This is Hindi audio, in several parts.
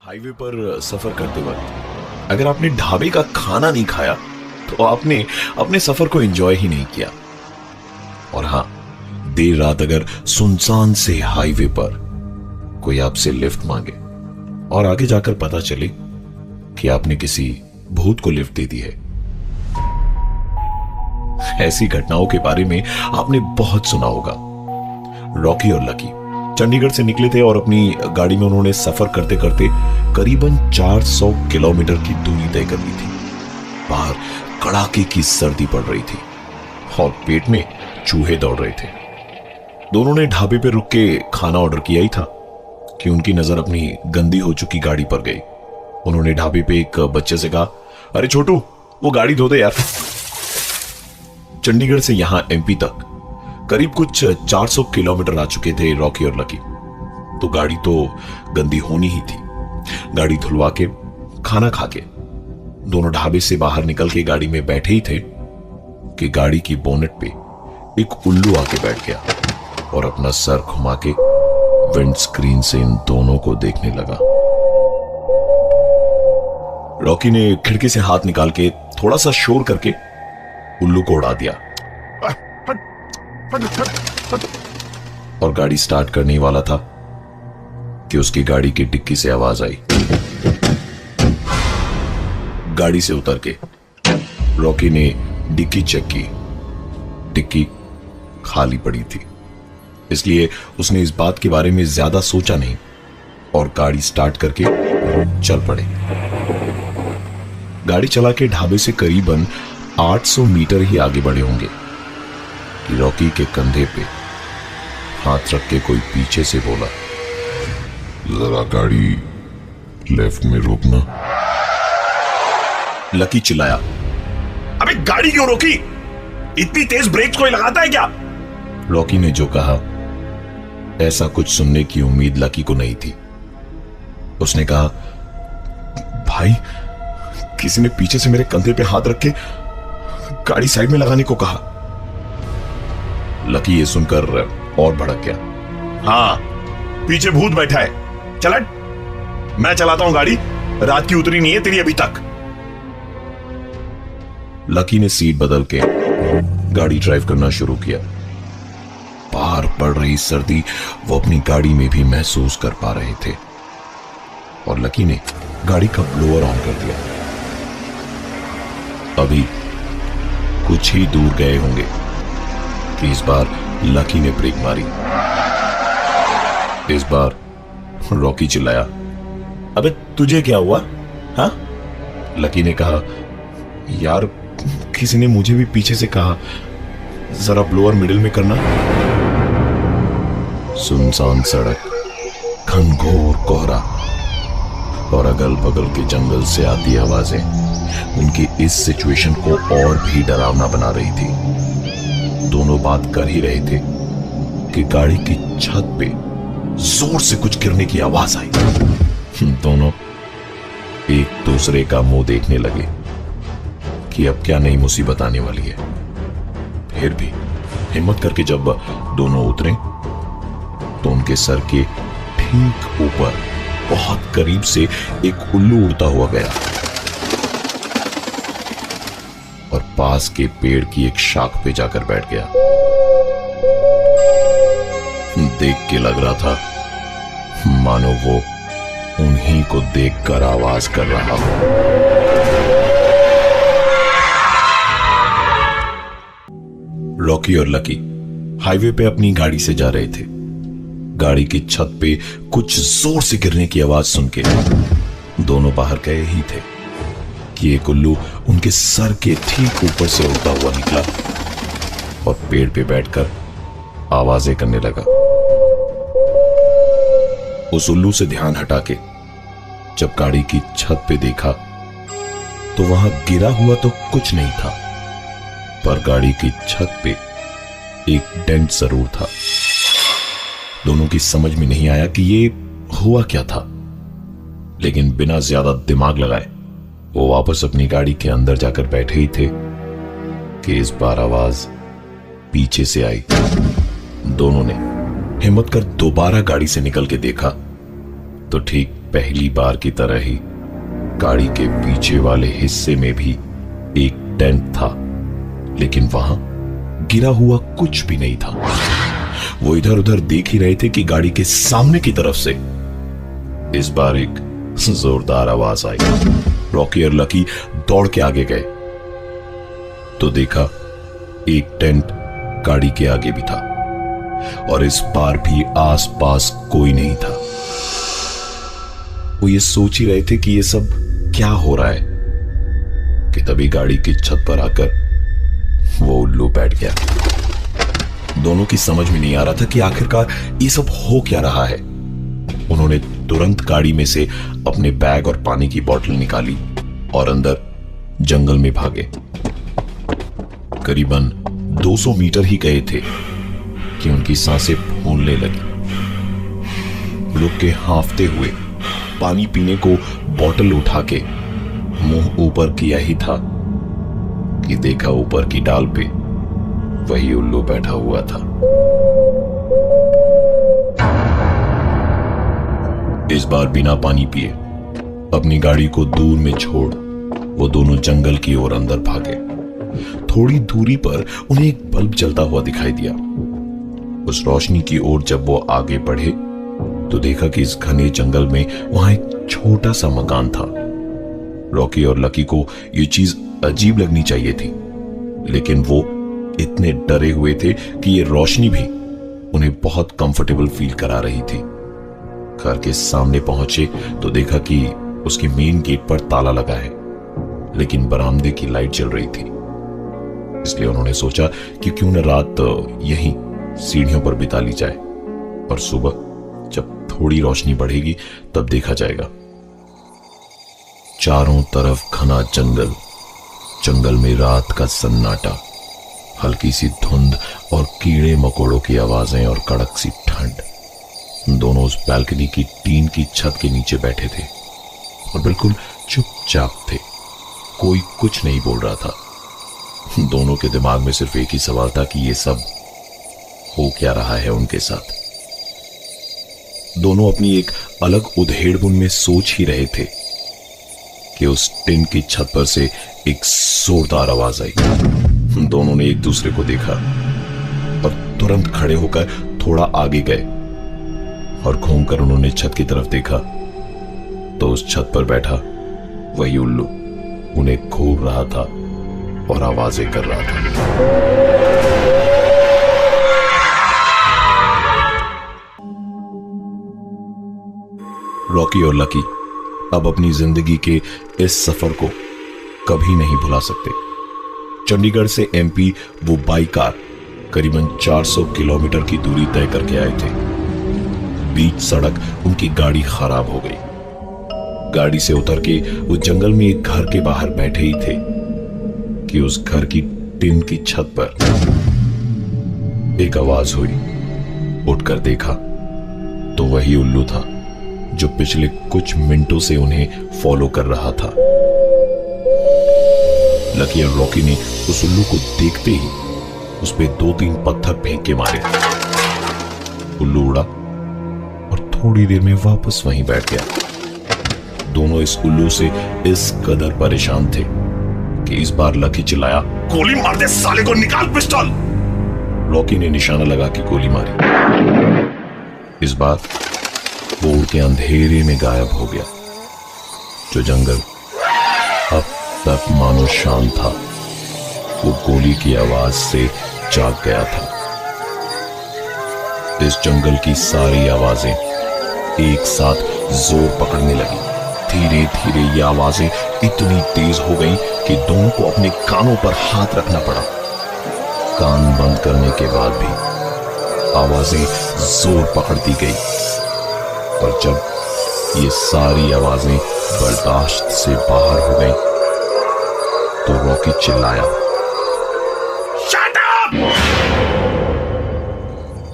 हाईवे पर सफर करते वक्त अगर आपने ढाबे का खाना नहीं खाया तो आपने अपने सफर को एंजॉय ही नहीं किया। और हां, देर रात अगर सुनसान से हाईवे पर कोई आपसे लिफ्ट मांगे और आगे जाकर पता चले कि आपने किसी भूत को लिफ्ट दे दी है। ऐसी घटनाओं के बारे में आपने बहुत सुना होगा। रॉकी और लकी चंडीगढ़ से निकले थे और अपनी गाड़ी में उन्होंने सफर करते करते करीबन 400 किलोमीटर की दूरी तय कर ली थी। बाहर कड़ाके की सर्दी पड़ रही थी और पेट में चूहे दौड़ रहे थे। दोनों ने ढाबे पे रुक के खाना ऑर्डर किया ही था कि उनकी नजर अपनी गंदी हो चुकी गाड़ी पर गई। उन्होंने ढाबे पे एक बच्चे से कहा, अरे छोटू, वो गाड़ी धो दे यार। चंडीगढ़ से यहां एमपी तक करीब कुछ 400 किलोमीटर आ चुके थे रॉकी और लकी, तो गाड़ी तो गंदी होनी ही थी। गाड़ी धुलवा के खाना खा के दोनों ढाबे से बाहर निकल के गाड़ी में बैठे ही थे कि गाड़ी की बोनेट पे एक उल्लू आके बैठ गया और अपना सर घुमा के विंड स्क्रीन से इन दोनों को देखने लगा। रॉकी ने खिड़की से हाथ निकाल के थोड़ा सा शोर करके उल्लू को उड़ा दिया और गाड़ी स्टार्ट करने वाला था कि उसकी गाड़ी की डिक्की से आवाज आई। गाड़ी से उतर के रॉकी ने डिक्की चेक की। डिक्की खाली पड़ी थी, इसलिए उसने इस बात के बारे में ज्यादा सोचा नहीं और गाड़ी स्टार्ट करके चल पड़े। गाड़ी चला के ढाबे से करीबन 800 मीटर ही आगे बढ़े होंगे कि रॉकी के कंधे पे हाथ रख के कोई पीछे से बोला, जरा गाड़ी लेफ्ट में रोकना। लकी चिल्लाया, अबे गाड़ी क्यों रोकी? इतनी तेज ब्रेक कोई लगाता है क्या? रॉकी ने जो कहा, ऐसा कुछ सुनने की उम्मीद लकी को नहीं थी। उसने कहा, भाई, किसी ने पीछे से मेरे कंधे पे हाथ रख के गाड़ी साइड में लगाने को कहा। लकी ये सुनकर और भड़क गया। हाँ, पीछे भूत बैठा है, चल हट, मैं चलाता हूं गाड़ी, रात की उतरी नहीं है तेरी अभी तक। लकी ने सीट बदल के गाड़ी ड्राइव करना शुरू किया। बाहर पड़ रही सर्दी वो अपनी गाड़ी में भी महसूस कर पा रहे थे और लकी ने गाड़ी का ब्लोअर ऑन कर दिया। अभी कुछ ही दूर गए होंगे कि इस बार लकी ने ब्रेक मारी। इस बार रॉकी चिल्लाया, अबे तुझे क्या हुआ? हाँ? लकी ने कहा, यार, किसी ने मुझे भी पीछे से कहा जरा ब्लोअर मिडिल में करना। सुनसान सड़क, घनघोर कोहरा और अगल बगल के जंगल से आती आवाजें उनकी इस सिचुएशन को और भी डरावना बना रही थी। दोनों बात कर ही रहे थे कि गाड़ी की छत पे जोर से कुछ गिरने की आवाज आई। दोनों एक दूसरे का मुंह देखने लगे कि अब क्या नई मुसीबत आने वाली है। फिर भी हिम्मत करके जब दोनों उतरे तो उनके सर के ठीक ऊपर बहुत करीब से एक उल्लू उड़ता हुआ गया और पास के पेड़ की एक शाख पे जाकर बैठ गया। देख के लग रहा था मानो वो उन्हीं को देखकर आवाज कर रहा हो। रॉकी और लकी हाईवे पे अपनी गाड़ी से जा रहे थे। गाड़ी की छत पे कुछ जोर से गिरने की आवाज सुन के दोनों बाहर गए ही थे कि एक उल्लू उनके सर के ठीक ऊपर से उड़ता हुआ निकला और पेड़ पे बैठकर आवाजें करने लगा। उस उल्लू से ध्यान हटा के जब गाड़ी की छत पे देखा तो वहां गिरा हुआ तो कुछ नहीं था, पर गाड़ी की छत पे एक डेंट जरूर था। दोनों की समझ में नहीं आया कि ये हुआ क्या था, लेकिन बिना ज्यादा दिमाग लगाए वो वापस अपनी गाड़ी के अंदर जाकर बैठे ही थे कि इस बार आवाज पीछे से आई। दोनों ने हिम्मत कर दोबारा गाड़ी से निकल के देखा तो ठीक पहली बार की तरह ही गाड़ी के पीछे वाले हिस्से में भी एक टेंट था, लेकिन वहां गिरा हुआ कुछ भी नहीं था। वो इधर उधर देख ही रहे थे कि गाड़ी के सामने की तरफ से इस बार एक जोरदार आवाज आई। रॉकी और लकी दौड़ के आगे गए तो देखा एक टेंट गाड़ी के आगे भी था और इस बार भी आसपास कोई नहीं था। वो ये सोच ही रहे थे कि ये सब क्या हो रहा है कि तभी गाड़ी की छत पर आकर वो उल्लू बैठ गया। दोनों की समझ में नहीं आ रहा था कि आखिरकार ये सब हो क्या रहा है। उन्होंने तुरंत गाड़ी में से अपने बैग और पानी की बोतल निकाली और अंदर जंगल में भागे। करीबन 200 मीटर ही गए थे कि उनकी सांसें फूलने लगी। रुक के हांफते हुए पानी पीने को बोतल उठा के मुंह ऊपर किया ही था कि देखा ऊपर की डाल पे वही उल्लू बैठा हुआ था। इस बार बिना पानी पिए अपनी गाड़ी को दूर में छोड़ वो दोनों जंगल की ओर अंदर भागे। थोड़ी दूरी पर उन्हें एक बल्ब जलता हुआ दिखाई दिया। उस रोशनी की ओर जब वो आगे बढ़े तो देखा कि इस घने जंगल में वहां एक छोटा सा मकान था। रॉकी और लकी को यह चीज अजीब लगनी चाहिए थी, लेकिन वो इतने डरे हुए थे कि ये रोशनी भी उन्हें बहुत कंफर्टेबल फील करा रही थी। घर के सामने पहुंचे तो देखा कि उसकी मेन गेट पर ताला लगा है, लेकिन बरामदे की लाइट जल रही थी। इसलिए उन्होंने सोचा कि क्यों न रात यहीं सीढ़ियों पर बिता ली जाए और सुबह जब थोड़ी रोशनी बढ़ेगी तब देखा जाएगा। चारों तरफ घना जंगल, जंगल में रात का सन्नाटा, हल्की सी धुंध और कीड़े मकोड़ों की आवाजें और कड़क सी ठंड। दोनों उस बालकनी की टीन की छत के नीचे बैठे थे और बिल्कुल चुपचाप थे। कोई कुछ नहीं बोल रहा था। दोनों के दिमाग में सिर्फ एक ही सवाल था कि ये सब हो क्या रहा है उनके साथ। दोनों अपनी एक अलग उधेड़बुन में सोच ही रहे थे कि उस टिन की छत पर से एक जोरदार आवाज आई। दोनों ने एक दूसरे को देखा और तुरंत खड़े होकर थोड़ा आगे गए और घूमकर उन्होंने छत की तरफ देखा तो उस छत पर बैठा वही उल्लू उन्हें घूर रहा था और आवाजें कर रहा था। रॉकी और लकी अब अपनी जिंदगी के इस सफर को कभी नहीं भुला सकते। चंडीगढ़ से एमपी वो बाई कार करीबन 400 किलोमीटर की दूरी तय करके आए थे। बीच सड़क उनकी गाड़ी खराब हो गई। गाड़ी से उतर के वो जंगल में एक घर के बाहर बैठे ही थे कि उस घर की टिन की छत पर एक आवाज हुई। उठकर देखा तो वही उल्लू था जो पिछले कुछ मिनटों से उन्हें फॉलो कर रहा था। लकी और रॉकी ने उस उल्लू को देखते ही उस पे 2-3 पत्थर फेंक के मारे। उल्लू उड़ा और थोड़ी देर में वापस वहीं बैठ गया। दोनों इस उल्लू से इस कदर परेशान थे कि इस बार लकी चिल्लाया, गोली मार दे साले को, निकाल पिस्टल। रॉकी ने निशाना लगा के गोली मारी। इस बार वो उड़ के अंधेरे में गायब हो गया। जो जंगल अब तक मानो शांत था वो गोली की आवाज से जाग गया था। इस जंगल की सारी आवाजें एक साथ जोर पकड़ने लगी। धीरे धीरे ये आवाजें इतनी तेज हो गईं कि दोनों को अपने कानों पर हाथ रखना पड़ा। कान बंद करने के बाद भी आवाजें जोर पकड़ती गई, पर जब ये सारी आवाजें बर्दाश्त से बाहर हो गईं, तो रॉकी चिल्लाया, शट अप!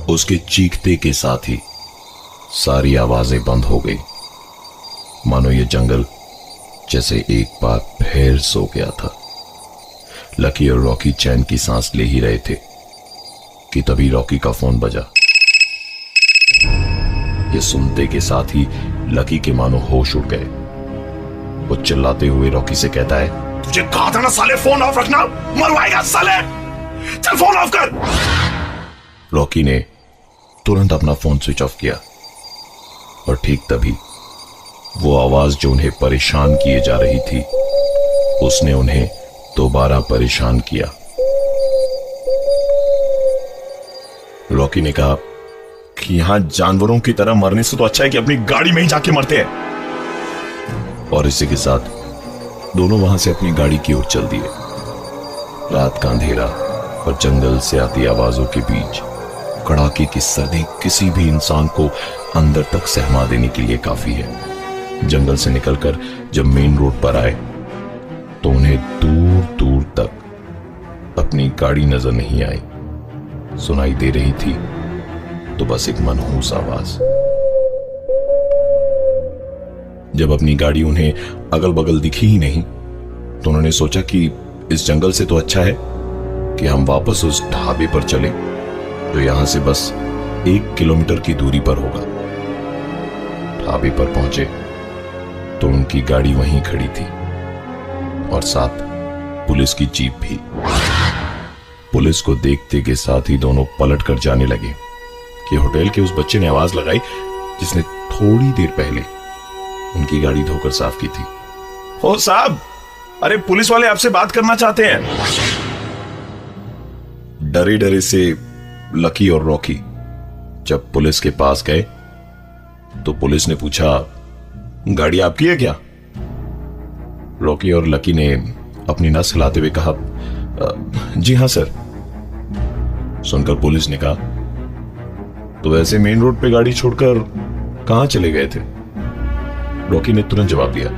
उसके चीखते के साथ ही सारी आवाजें बंद हो गई, मानो ये जंगल जैसे एक बार फिर सो गया था। लकी और रॉकी चैन की सांस ले ही रहे थे कि तभी रॉकी का फोन बजा। ये सुनते के साथ ही लकी के मानो होश उड़ गए। वो चिल्लाते हुए रॉकी से कहता है, तुझे कहा था ना साले फोन ऑफ रखना, मरवाएगा साले, चल फोन ऑफ कर। रॉकी ने तुरंत अपना फोन स्विच ऑफ किया और ठीक तभी वो आवाज जो उन्हें परेशान किए जा रही थी, उसने उन्हें दोबारा परेशान किया। रॉकी ने कहा कि यहां जानवरों की तरह मरने से तो अच्छा है कि अपनी गाड़ी में ही जाके मरते हैं। और इसी के साथ दोनों वहां से अपनी गाड़ी की ओर चल दिए। रात का अंधेरा और जंगल से आती आवाजों के बीच कड़ाके की सर्दी किसी भी इंसान को अंदर तक सहमा देने के लिए काफी है। जंगल से निकलकर जब मेन रोड पर आए तो उन्हें दूर दूर तक अपनी गाड़ी नजर नहीं आई। सुनाई दे रही थी तो बस एक मनहूस आवाज। जब अपनी गाड़ी उन्हें अगल बगल दिखी ही नहीं तो उन्होंने सोचा कि इस जंगल से तो अच्छा है कि हम वापस उस ढाबे पर चलें जो यहां से बस 1 किलोमीटर की दूरी पर होगा। ढाबे पर पहुंचे तो उनकी गाड़ी वहीं खड़ी थी और साथ पुलिस की जीप भी। पुलिस को देखते के साथ ही दोनों पलट कर जाने लगे कि होटल के उस बच्चे ने आवाज लगाई जिसने थोड़ी देर पहले उनकी गाड़ी धोकर साफ की थी। ओ साहब, अरे पुलिस वाले आपसे बात करना चाहते हैं। डरे डरे से लकी और रॉकी जब पुलिस के पास गए तो पुलिस ने पूछा, गाड़ी आपकी है क्या? रॉकी और लकी ने अपनी नस हिलाते हुए कहा, जी हां सर। सुनकर पुलिस ने कहा, तो वैसे मेन रोड पे गाड़ी छोड़कर कहां चले गए थे? रॉकी ने तुरंत जवाब दिया,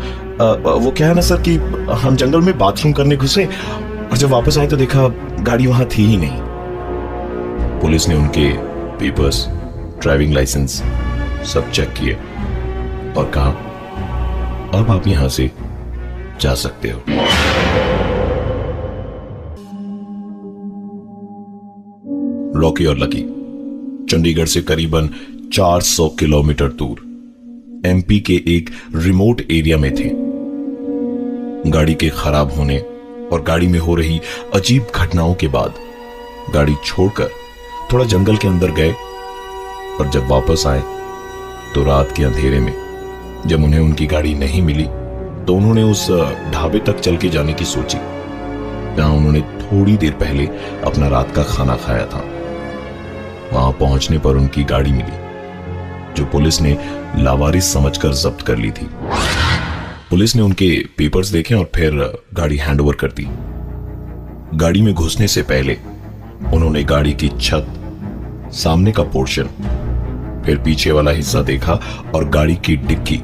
वो क्या है ना सर कि हम जंगल में बाथरूम करने घुसे और जब वापस आए तो देखा गाड़ी वहां थी ही नहीं। पुलिस ने उनके पेपर्स, ड्राइविंग लाइसेंस सब चेक किए और कहा, अब आप यहां से जा सकते हो। रॉकी और लकी चंडीगढ़ से करीबन 400 किलोमीटर दूर एमपी के एक रिमोट एरिया में थे। गाड़ी के खराब होने और गाड़ी में हो रही अजीब घटनाओं के बाद गाड़ी छोड़कर थोड़ा जंगल के अंदर गए और जब वापस आए तो रात के अंधेरे में जब उन्हें उनकी गाड़ी नहीं मिली तो उन्होंने उस ढाबे तक चल के जाने की सोची जहां उन्होंने थोड़ी देर पहले अपना रात का खाना खाया था। वहां पहुंचने पर उनकी गाड़ी मिली जो पुलिस ने लावारिस समझकर जब्त कर ली थी। पुलिस ने उनके पेपर्स देखे और फिर गाड़ी हैंडओवर कर दी। गाड़ी में घुसने से पहले उन्होंने गाड़ी की छत, सामने का पोर्शन, फिर पीछे वाला हिस्सा देखा और गाड़ी की डिक्की,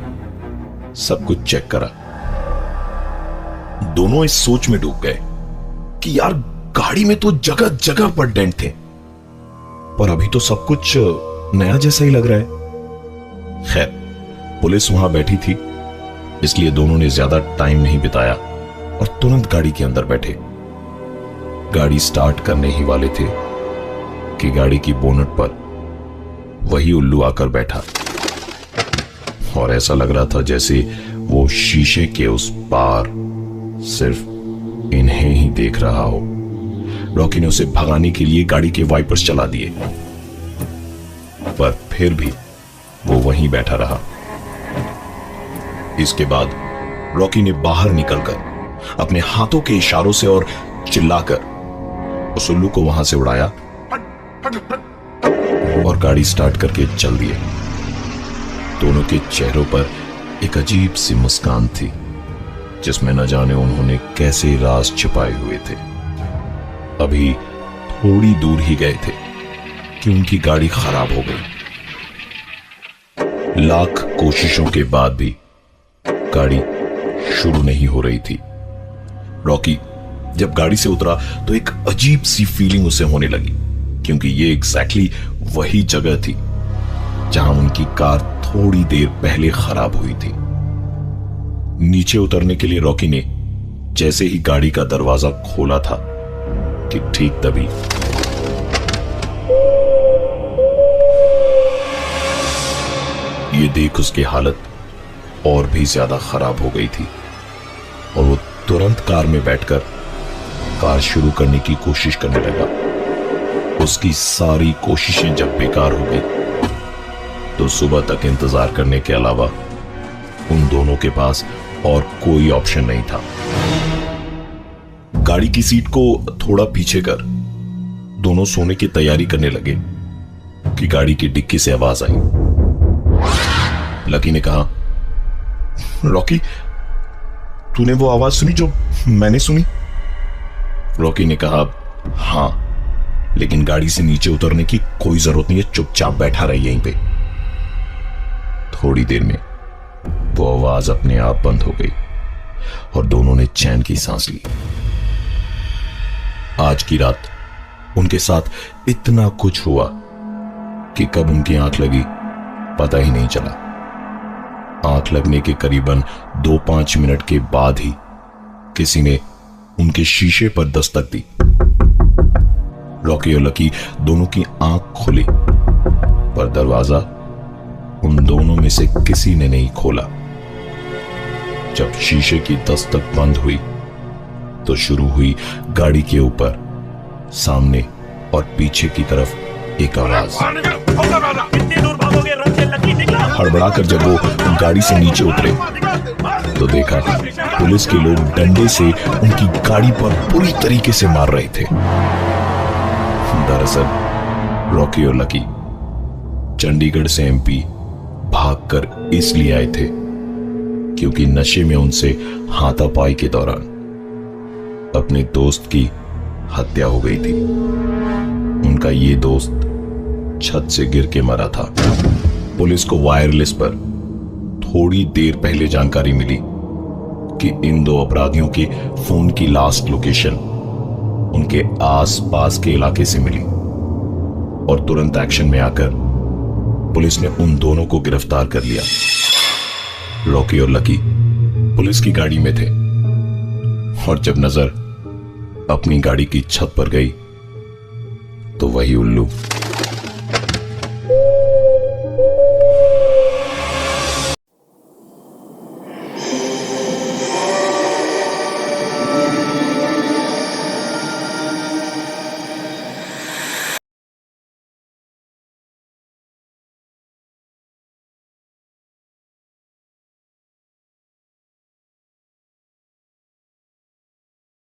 सब कुछ चेक करा। दोनों इस सोच में डूब गए कि यार गाड़ी में तो जगह जगह पर डेंट थे पर अभी तो सब कुछ नया जैसा ही लग रहा है। खैर, पुलिस वहां बैठी थी इसलिए दोनों ने ज्यादा टाइम नहीं बिताया और तुरंत गाड़ी के अंदर बैठे। गाड़ी स्टार्ट करने ही वाले थे कि गाड़ी की बोनट पर वही उल्लू आकर बैठा और ऐसा लग रहा था जैसे वो शीशे के उस पार सिर्फ इन्हें ही देख रहा हो। रॉकी ने उसे भगाने के लिए गाड़ी के वाइपर्स चला दिए पर फिर भी वो वहीं बैठा रहा। इसके बाद रॉकी ने बाहर निकलकर अपने हाथों के इशारों से और चिल्लाकर उस उल्लू को वहां से उड़ाया और गाड़ी स्टार्ट करके चल दिए। दोनों के चेहरों पर एक अजीब सी मुस्कान थी जिसमें न जाने उन्होंने कैसे राज छिपाए हुए थे। अभी थोड़ी दूर ही गए थे कि उनकी गाड़ी खराब हो गई। लाख कोशिशों के बाद भी गाड़ी शुरू नहीं हो रही थी। रॉकी जब गाड़ी से उतरा तो एक अजीब सी फीलिंग उसे होने लगी क्योंकि ये एग्जैक्टली वही जगह थी जहां उनकी कार थोड़ी देर पहले खराब हुई थी। नीचे उतरने के लिए रॉकी ने जैसे ही गाड़ी का दरवाजा खोला था कि ठीक तभी ये देख उसकी हालत और भी ज्यादा खराब हो गई थी और वो तुरंत कार में बैठकर कार शुरू करने की कोशिश करने लगा। उसकी सारी कोशिशें जब बेकार हो गई तो सुबह तक इंतजार करने के अलावा उन दोनों के पास और कोई ऑप्शन नहीं था। गाड़ी की सीट को थोड़ा पीछे कर दोनों सोने की तैयारी करने लगे कि गाड़ी की डिक्की से आवाज आई। लकी ने कहा, रॉकी, तूने वो आवाज सुनी जो मैंने सुनी? रॉकी ने कहा, हां, लेकिन गाड़ी से नीचे उतरने की कोई जरूरत नहीं है, चुपचाप बैठा रही यहीं पे। थोड़ी देर में वो आवाज अपने आप बंद हो गई और दोनों ने चैन की सांस ली। आज की रात उनके साथ इतना कुछ हुआ कि कब उनकी आंख लगी पता ही नहीं चला। आंख लगने के करीबन 2-5 मिनट के बाद ही किसी ने उनके शीशे पर दस्तक दी। रॉकी और लकी दोनों की आंख खुली पर दरवाजा उन दोनों में से किसी ने नहीं खोला। जब शीशे की दस्तक बंद हुई तो शुरू हुई गाड़ी के ऊपर, सामने और पीछे की तरफ एक आवाज। हड़बड़ाकर जब वो गाड़ी से नीचे उतरे तो देखा पुलिस के लोग डंडे से उनकी गाड़ी पर पूरी तरीके से मार रहे थे। दरअसल रॉकी और लकी चंडीगढ़ से एमपी भागकर इसलिए आए थे क्योंकि नशे में उनसे हाथापाई के दौरान अपने दोस्त की हत्या हो गई थी। उनका ये दोस्त छत से गिर के मरा था। पुलिस को वायरलेस पर थोड़ी देर पहले जानकारी मिली कि इन दो अपराधियों के फोन की लास्ट लोकेशन उनके आसपास के इलाके से मिली और तुरंत एक्शन में आकर पुलिस ने उन दोनों को गिरफ्तार कर लिया। रॉकी और लकी पुलिस की गाड़ी में थे और जब नजर अपनी गाड़ी की छत पर गई तो वही उल्लू